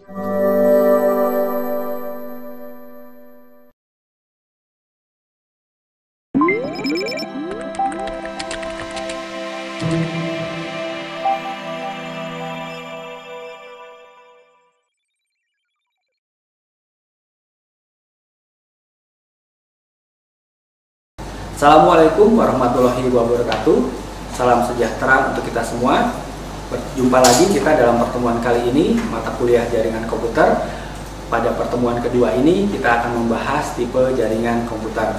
Assalamualaikum warahmatullahi wabarakatuh. Salam sejahtera untuk kita semua. Berjumpa lagi kita dalam pertemuan kali ini, mata kuliah jaringan komputer. Pada pertemuan kedua ini kita akan membahas tipe jaringan komputer.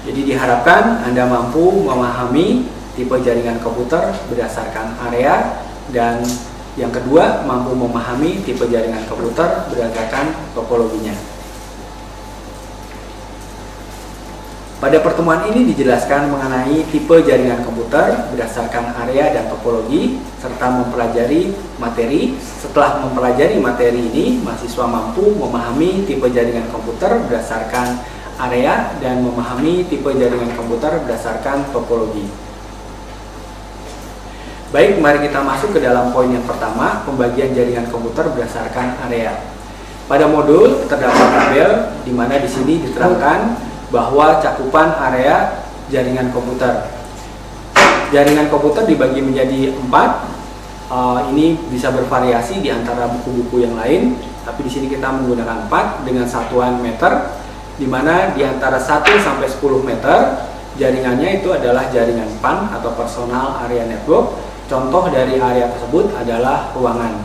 Jadi diharapkan Anda mampu memahami tipe jaringan komputer berdasarkan area, dan yang kedua mampu memahami tipe jaringan komputer berdasarkan topologinya. Pada pertemuan ini dijelaskan mengenai tipe jaringan komputer berdasarkan area dan topologi, serta mempelajari materi. Setelah mempelajari materi ini, mahasiswa mampu memahami tipe jaringan komputer berdasarkan area dan memahami tipe jaringan komputer berdasarkan topologi. Baik, mari kita masuk ke dalam poin yang pertama, pembagian jaringan komputer berdasarkan area. Pada modul terdapat tabel di mana di sini diterangkan bahwa cakupan area jaringan komputer. Jaringan komputer dibagi menjadi 4. Ini bisa bervariasi di antara buku-buku yang lain, tapi di sini kita menggunakan 4 dengan satuan meter, di mana di antara 1 sampai 10 meter jaringannya itu adalah jaringan PAN atau Personal Area Network. Contoh dari area tersebut adalah ruangan.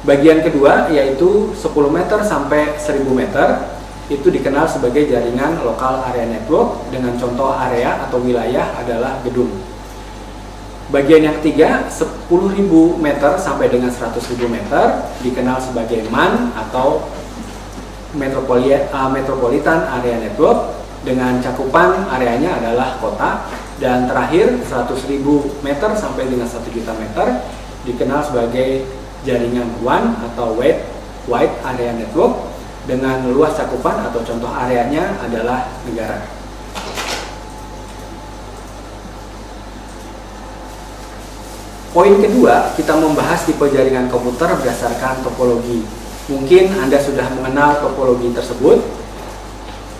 Bagian kedua yaitu 10 meter sampai 1000 meter. Itu dikenal sebagai jaringan Local Area Network, dengan contoh area atau wilayah adalah gedung. Bagian yang ketiga, 10.000 meter sampai dengan 100.000 meter dikenal sebagai MAN atau Metropolitan Area Network, dengan cakupan areanya adalah kota. Dan terakhir, 100.000 meter sampai dengan 1 juta meter dikenal sebagai jaringan WAN atau Wide Area Network, dengan luas cakupan atau contoh areanya adalah negara. Poin kedua, kita membahas tipe jaringan komputer berdasarkan topologi. Mungkin Anda sudah mengenal topologi tersebut.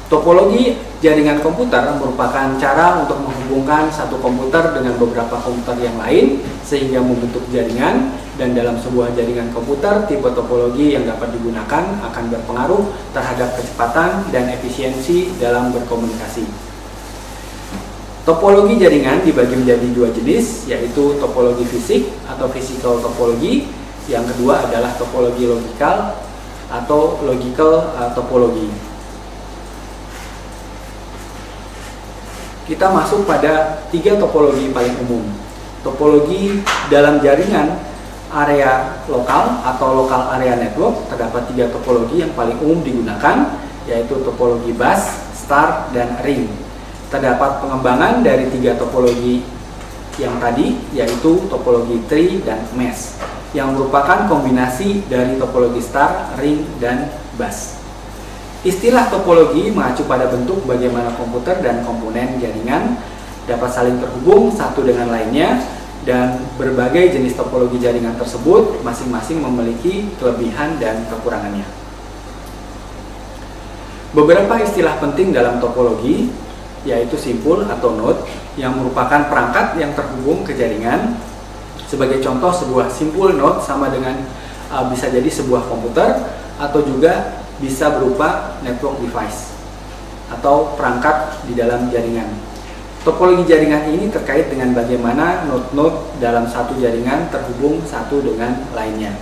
Topologi jaringan komputer merupakan cara untuk menghubungkan satu komputer dengan beberapa komputer yang lain sehingga membentuk jaringan. Dan dalam sebuah jaringan komputer, tipe topologi yang dapat digunakan akan berpengaruh terhadap kecepatan dan efisiensi dalam berkomunikasi. Topologi jaringan dibagi menjadi 2 jenis, yaitu topologi fisik atau physical topologi. Yang kedua adalah topologi logikal atau logical topologi. Kita masuk pada 3 topologi paling umum. Topologi dalam jaringan area lokal atau Local Area Network, terdapat 3 topologi yang paling umum digunakan, yaitu topologi bus, star, dan ring. Terdapat pengembangan dari 3 topologi yang tadi, yaitu topologi tree dan mesh, yang merupakan kombinasi dari topologi star, ring, dan bus. Istilah topologi mengacu pada bentuk bagaimana komputer dan komponen jaringan dapat saling terhubung satu dengan lainnya, dan berbagai jenis topologi jaringan tersebut masing-masing memiliki kelebihan dan kekurangannya. Beberapa istilah penting dalam topologi yaitu simpul atau node, yang merupakan perangkat yang terhubung ke jaringan. Sebagai contoh, sebuah simpul node sama dengan bisa jadi sebuah komputer atau juga bisa berupa network device atau perangkat di dalam jaringan. Topologi jaringan ini terkait dengan bagaimana node-node dalam satu jaringan terhubung satu dengan lainnya.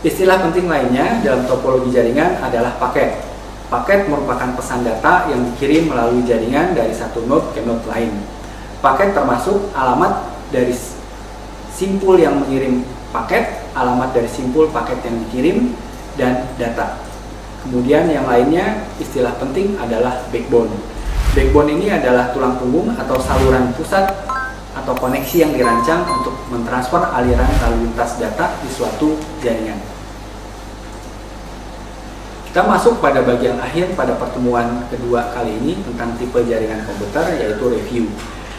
Istilah penting lainnya dalam topologi jaringan adalah paket. Paket merupakan pesan data yang dikirim melalui jaringan dari satu node ke node lain. Paket termasuk alamat dari simpul yang mengirim paket, alamat dari simpul paket yang dikirim, dan data. Kemudian yang lainnya, istilah penting adalah backbone. Backbone ini adalah tulang punggung atau saluran pusat atau koneksi yang dirancang untuk mentransfer aliran lalu lintas data di suatu jaringan. Kita masuk pada bagian akhir pada pertemuan kedua kali ini tentang tipe jaringan komputer, yaitu review.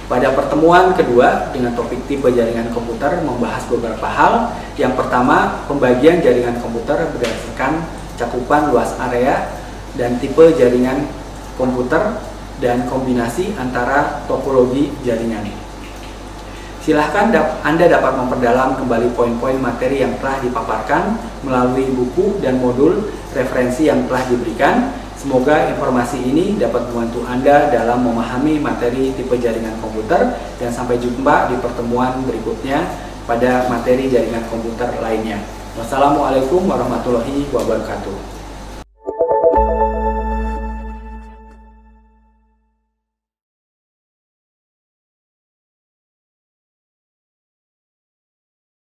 Pada pertemuan kedua dengan topik tipe jaringan komputer membahas beberapa hal. Yang pertama, pembagian jaringan komputer berdasarkan cakupan luas area dan tipe jaringan komputer dan kombinasi antara topologi jaringan. Silahkan Anda dapat memperdalam kembali poin-poin materi yang telah dipaparkan melalui buku dan modul referensi yang telah diberikan. Semoga informasi ini dapat membantu Anda dalam memahami materi tipe jaringan komputer, dan sampai jumpa di pertemuan berikutnya pada materi jaringan komputer lainnya. Wassalamualaikum warahmatullahi wabarakatuh.